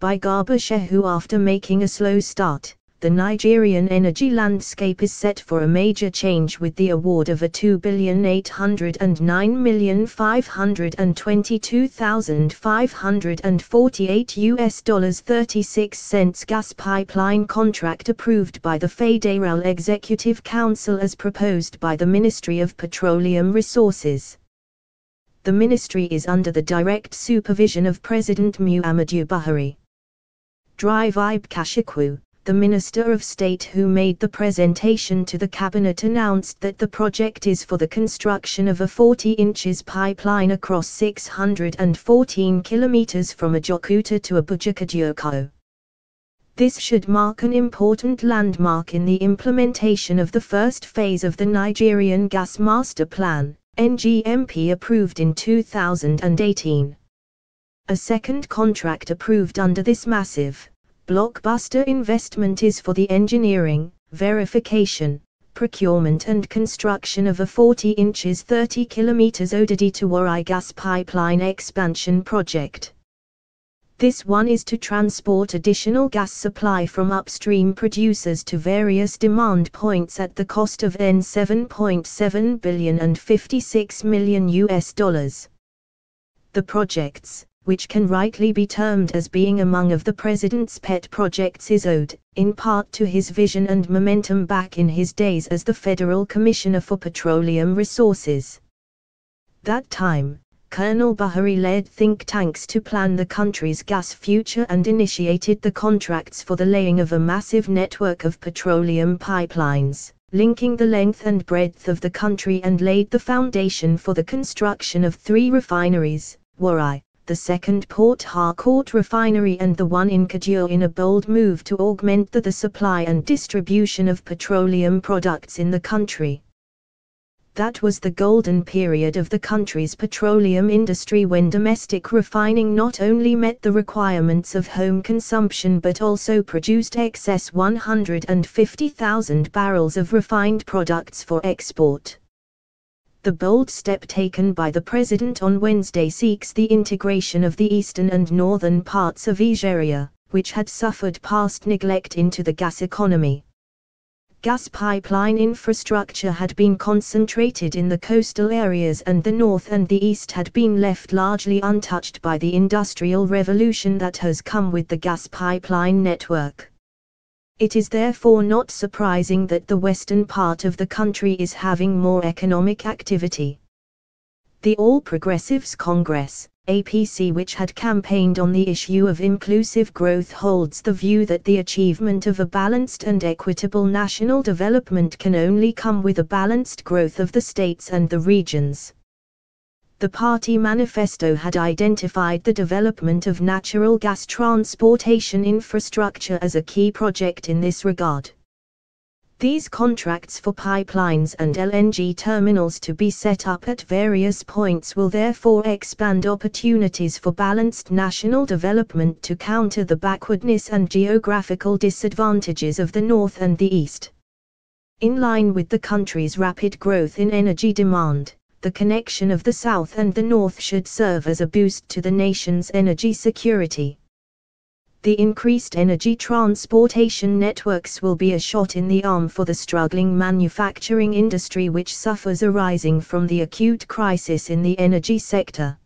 by Garba Shehu. After making a slow start, the Nigerian energy landscape is set for a major change with the award of a $2,809,522,548 gas pipeline contract approved by the Federal Executive Council as proposed by the Ministry of Petroleum Resources. The ministry is under the direct supervision of President Muhammadu Buhari. Vibe Kashikwu, the Minister of State who made the presentation to the cabinet, announced that the project is for the construction of a 40 inches pipeline across 614 kilometers from Ajaokuta to Abuja-Kadioko. This should mark an important landmark in the implementation of the first phase of the Nigerian Gas Master Plan, NGMP, approved in 2018. A second contract approved under this massive Blockbuster investment is for the engineering, verification, procurement and construction of a 40 inches 30 kilometers Odidi to Warri gas pipeline expansion project. This one is to transport additional gas supply from upstream producers to various demand points at the cost of $7.7 billion and $56 million. The projects, which can rightly be termed as being among of the president's pet projects, is owed, in part to his vision and momentum back in his days as the Federal Commissioner for Petroleum Resources. That time, Colonel Buhari led think tanks to plan the country's gas future and initiated the contracts for the laying of a massive network of petroleum pipelines, linking the length and breadth of the country, and laid the foundation for the construction of 3 refineries, Warri, the second Port Harcourt refinery and the one in Kadioko, in a bold move to augment the supply and distribution of petroleum products in the country. That was the golden period of the country's petroleum industry, when domestic refining not only met the requirements of home consumption but also produced excess 150,000 barrels of refined products for export. The bold step taken by the president on Wednesday seeks the integration of the eastern and northern parts of Nigeria, which had suffered past neglect, into the gas economy. Gas pipeline infrastructure had been concentrated in the coastal areas, and the north and the east had been left largely untouched by the industrial revolution that has come with the gas pipeline network. It is therefore not surprising that the western part of the country is having more economic activity. The All Progressives Congress, APC, which had campaigned on the issue of inclusive growth, holds the view that the achievement of a balanced and equitable national development can only come with a balanced growth of the states and the regions. The party manifesto had identified the development of natural gas transportation infrastructure as a key project in this regard. These contracts for pipelines and LNG terminals to be set up at various points will therefore expand opportunities for balanced national development to counter the backwardness and geographical disadvantages of the north and the east. In line with the country's rapid growth in energy demand, the connection of the south and the north should serve as a boost to the nation's energy security. The increased energy transportation networks will be a shot in the arm for the struggling manufacturing industry, which suffers arising from the acute crisis in the energy sector.